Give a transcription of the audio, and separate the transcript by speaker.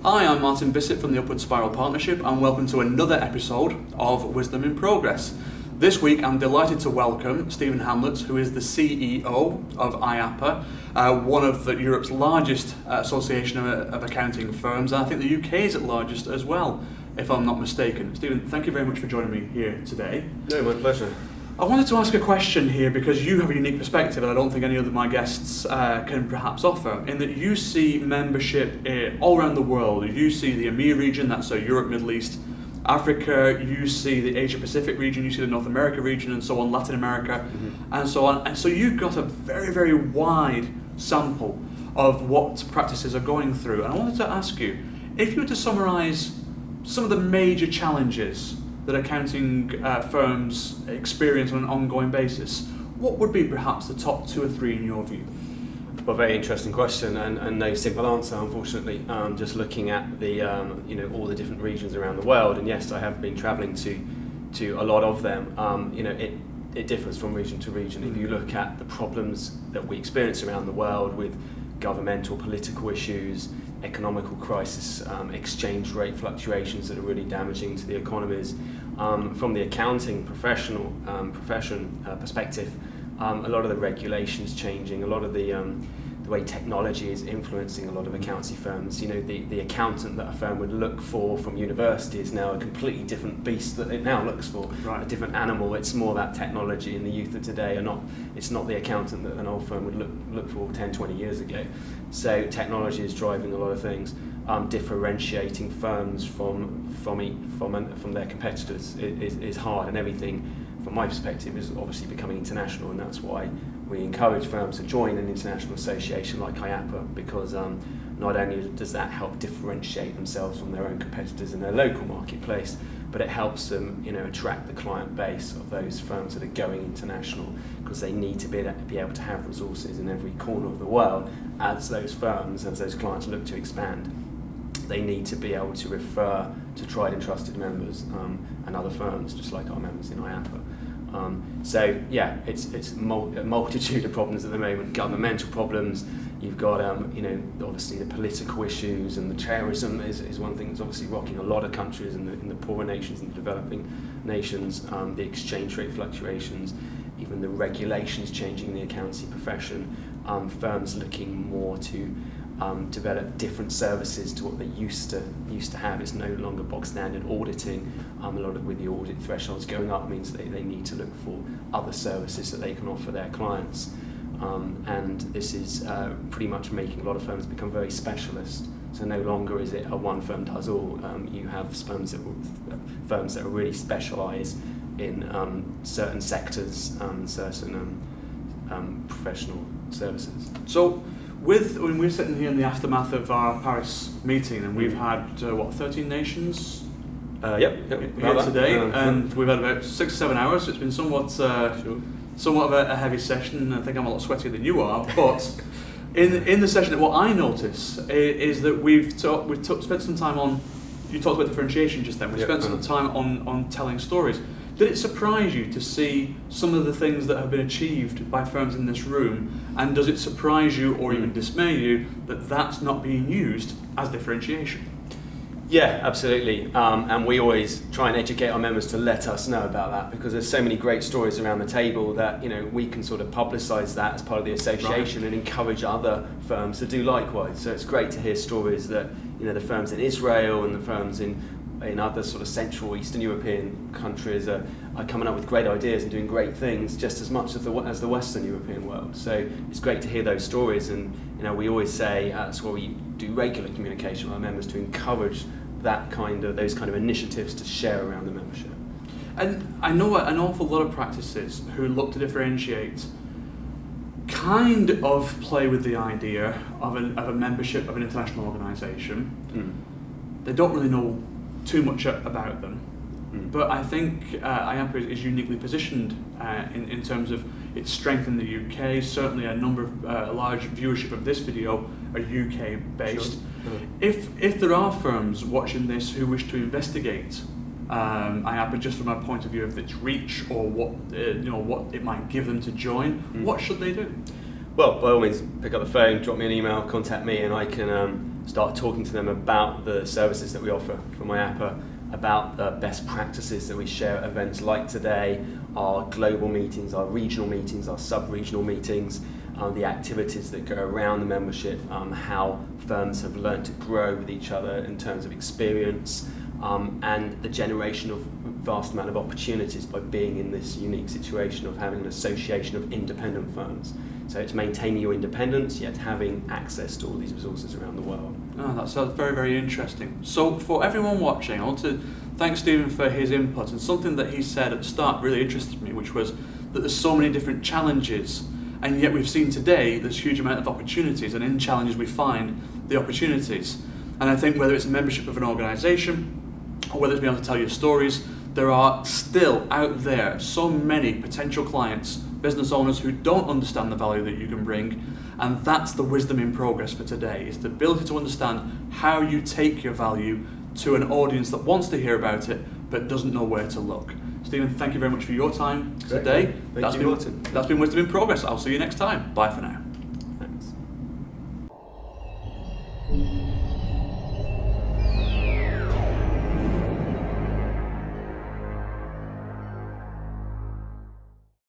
Speaker 1: Hi, I'm Martin Bissett from the Upward Spiral Partnership and welcome to another episode of Wisdom in Progress. This week I'm delighted to welcome Stephen Hamlet, who is the CEO of IAPA, one of Europe's largest association of accounting firms, and I think the UK's largest as well, if I'm not mistaken. Stephen, thank you very much for joining me here today.
Speaker 2: No, my pleasure.
Speaker 1: I wanted to ask a question here because you have a unique perspective that I don't think any of my guests can perhaps offer, in that you see membership all around the world. You see the EMEA region, that's Europe, Middle East, Africa, you see the Asia Pacific region, you see the North America region and so on, Latin America and so on. And so you've got a very, very wide sample of what practices are going through. And I wanted to ask you, if you were to summarise some of the major challenges that accounting firms experience on an ongoing basis, what would be perhaps the top 2 or 3 in your view?
Speaker 2: Well, very interesting question and no simple answer, unfortunately. Just looking at the all the different regions around the world, and yes, I have been travelling to a lot of them. It differs from region to region. If you look at the problems that we experience around the world with governmental, political issues, economical crisis, exchange rate fluctuations that are really damaging to the economies. From the accounting profession perspective, a lot of the regulations changing, a lot of the way technology is influencing a lot of accountancy firms. You know, the accountant that a firm would look for from university is now a completely different beast that it now looks for,
Speaker 1: right.
Speaker 2: A different animal. It's more that technology, and the youth of today are not, it's not the accountant that an old firm would look for 10, 20 years ago. So technology is driving a lot of things. Differentiating firms from their competitors is hard, and everything from my perspective is obviously becoming international, and that's why we encourage firms to join an international association like IAPA, because not only does that help differentiate themselves from their own competitors in their local marketplace, but it helps them attract the client base of those firms that are going international, because they need to be able to have resources in every corner of the world as those clients look to expand. They need to be able to refer to tried and trusted members and other firms, just like our members in IAPA. So yeah, it's a multitude of problems at the moment. Governmental problems. You've got obviously the political issues, and the terrorism is one thing that's obviously rocking a lot of countries in the poorer nations and the developing nations. The exchange rate fluctuations, even the regulations changing the accountancy profession. Firms looking more to develop different services to what they used to have. It's no longer bog standard auditing. A lot of, with the audit thresholds going up, means they need to look for other services that they can offer their clients. And this is pretty much making a lot of firms become very specialist. So no longer is it a one firm does all. You have firms that are really specialise in certain sectors, certain professional services.
Speaker 1: So when we're sitting here in the aftermath of our Paris meeting, and we've had 13 nations
Speaker 2: here
Speaker 1: today, and we've had about 6 or 7 hours. So it's been somewhat of a heavy session. I think I'm a lot sweatier than you are, but in the session, what I notice is that we've spent some time on. You talked about differentiation just then. We spent some time on telling stories. Did it surprise you to see some of the things that have been achieved by firms in this room, and does it surprise you or even dismay you that that's not being used as differentiation?
Speaker 2: Yeah, absolutely. And we always try and educate our members to let us know about that, because there's so many great stories around the table that we can sort of publicise that as part of the association, right, and encourage other firms to do likewise. So it's great to hear stories that the firms in Israel and the firms in other sort of Central Eastern European countries are coming up with great ideas and doing great things just as much as the Western European world. So it's great to hear those stories, and we always say that's why we do regular communication with our members to encourage those kind of initiatives to share around the membership.
Speaker 1: And I know an awful lot of practices who look to differentiate kind of play with the idea of a membership of an international organisation. They don't really know too much about them, but I think IAPA is uniquely positioned in terms of its strength in the UK. Certainly a number of large viewership of this video are UK based. Sure. If there are firms watching this who wish to investigate IAPA just from a point of view of its reach or what it might give them to join, what should they do?
Speaker 2: Well, by all means, pick up the phone, drop me an email, contact me, and I can start talking to them about the services that we offer from IAPA, about the best practices that we share at events like today, our global meetings, our regional meetings, our sub-regional meetings, the activities that go around the membership, how firms have learned to grow with each other in terms of experience, and the generation of vast amount of opportunities by being in this unique situation of having an association of independent firms. So it's maintaining your independence, yet having access to all these resources around the world.
Speaker 1: Oh, that sounds very, very interesting. So for everyone watching, I want to thank Stephen for his input, and something that he said at the start really interested me, which was that there's so many different challenges, and yet we've seen today there's a huge amount of opportunities, and in challenges we find the opportunities. And I think whether it's membership of an organisation, or whether it's being able to tell your stories, there are still out there so many potential clients, business owners who don't understand the value that you can bring, and that's the wisdom in progress for today, is the ability to understand how you take your value to an audience that wants to hear about it but doesn't know where to look. Stephen, thank you very much for your time today.
Speaker 2: Thank you, Martin.
Speaker 1: That's been Wisdom in Progress. I'll see you next time. Bye for now.